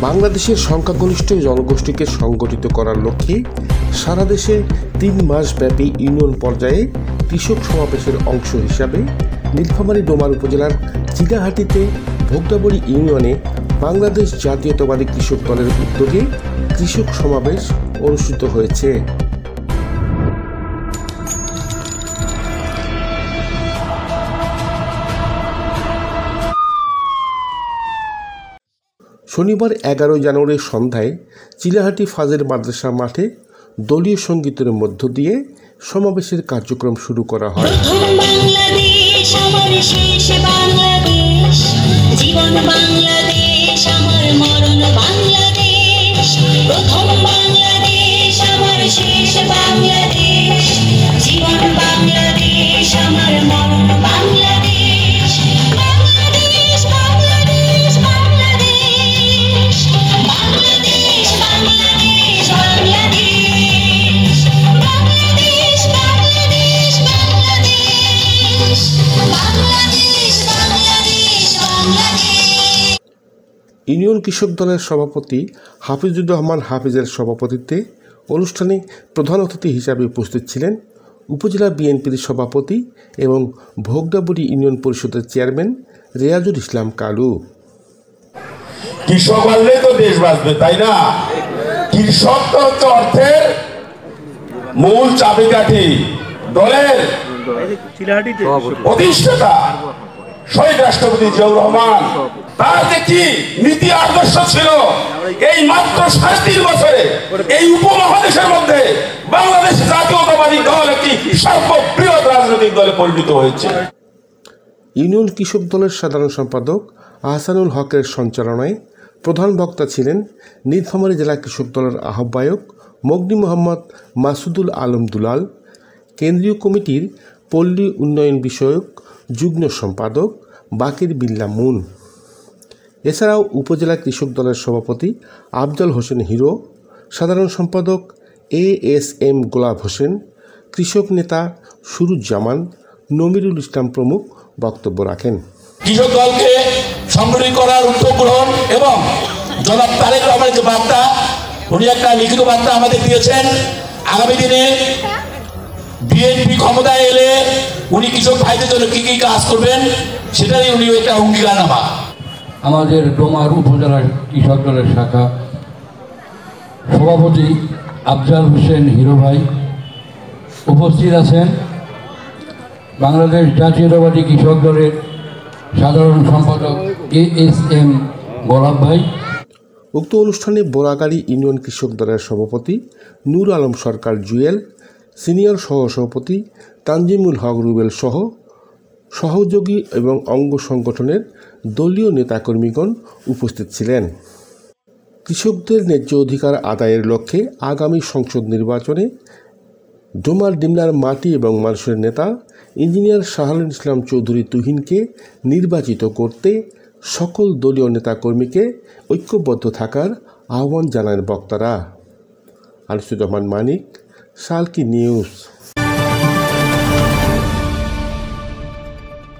বাংলাদেশের সংখ্যাগরিষ্ঠ জনগোষ্ঠীকে সংগঠিত করার লক্ষ্যে সারা দেশে 3 মাস ব্যাপী ইউনিয়ন পর্যায়ে কৃষক সমাবেশের অংশ হিসাবে নীলফামারী ডোমার উপজেলার চিলাহাটিতে ভোগদাবড়ি ইউনিয়নে বাংলাদেশ জাতীয়তাবাদী কৃষক দলের উদ্যোগে কৃষক সমাবেশ অনুষ্ঠিত হয়েছে। শনিবার 11 জানুয়ারি সন্ধ্যায় চিলাহাটি ফাজিল মাদ্রাসা মাঠে দলীয় সঙ্গীতের মধ্য দিয়ে সমাবেশের কার্যক্রম শুরু করা হয়। ইউনিয়ন কৃষক দলের সভাপতি হাফিজুর রহমান হাফিজের সভাপতিত্বে অনুষ্ঠানে প্রধান অতিথি হিসাবে উপস্থিত ছিলেন উপজেলা বিএনপির সভাপতি এবং ভোগদাবড়ি ইউনিয়ন পরিষদের চেয়ারম্যান রেয়াজুল ইসলাম কালু। কৃষক হলে তো দেশ বাঁচবে, তাই না? কৃষক তো হচ্ছে অর্থের মূল চাবিকাঠি। দলের প্রতিষ্ঠাতা শহীদ রাষ্ট্রপতি জিয়াউর রহমান, তার যে কি নীতি আদর্শ ছিল, এই মাত্র 3.5 বছরে এই উপমহাদেশের মধ্যে বাংলাদেশ জাতীয়তাবাদী দল একটি সর্ববৃহৎ রাজনৈতিক দলে পরিণত হয়েছে। ইউনিয়ন কৃষক দলের সাধারণ সম্পাদক আহসানুল হকের সঞ্চালনায় প্রধান বক্তা ছিলেন নীলফামারী জেলা কৃষক দলের আহ্বায়ক মগনি মোহাম্মদ মাসুদুল আলম দুলাল, কেন্দ্রীয় কমিটির পল্লী উন্নয়ন বিষয়ক যুগ্ম সম্পাদক বাকির বিল্লাহ মুন। এছাড়াও উপজেলা কৃষক দলের সভাপতি আফজল হোসেন হিরো, সাধারণ সম্পাদক ASM গোলাপ হোসেন, কৃষক নেতা সুরুজ্জামান, নমিরুল ইসলাম প্রমুখ বক্তব্য রাখেন। কৃষক দলকে সংগঠিত করার উদ্যোগ গ্রহণ এবং জনাব তারেক রহমানের যে বার্তা, উনি একটা লিখিত বার্তা আমাদের দিয়েছেন, আগামী দিনে বিএনপি ক্ষমতায় এলে উনি কৃষক ভাইদের জন্য কি কি কাজ করবেন সেটারই উনি একটা অঙ্গীকারনামা। আমাদের ডোমার উপজেলার কৃষক দলের শাখা সভাপতি আফজল হোসেন হিরো ভাই উপস্থিত আছেন, বাংলাদেশ জাতীয়তাবাদী কৃষক দলের সাধারণ সম্পাদক ASM গোলাপ ভাই। উক্ত অনুষ্ঠানে বোরাগাড়ি ইউনিয়ন কৃষক দলের সভাপতি নূর আলম সরকার জুয়েল, সিনিয়র সহসভাপতি তানজিমুল হক রুবেল সহ সহযোগী এবং অঙ্গ সংগঠনের দলীয় নেতাকর্মীগণ উপস্থিত ছিলেন। কৃষকদের ন্যায্য অধিকার আদায়ের লক্ষ্যে আগামী সংসদ নির্বাচনে ডোমার ডিমনার মাটি এবং মানুষের নেতা ইঞ্জিনিয়ার শাহুল ইসলাম চৌধুরী তুহিনকে নির্বাচিত করতে সকল দলীয় নেতাকর্মীকে ঐক্যবদ্ধ থাকার আহ্বান জানান বক্তারা। আনিসুর রহমান মানিক, সালকি নিউজ।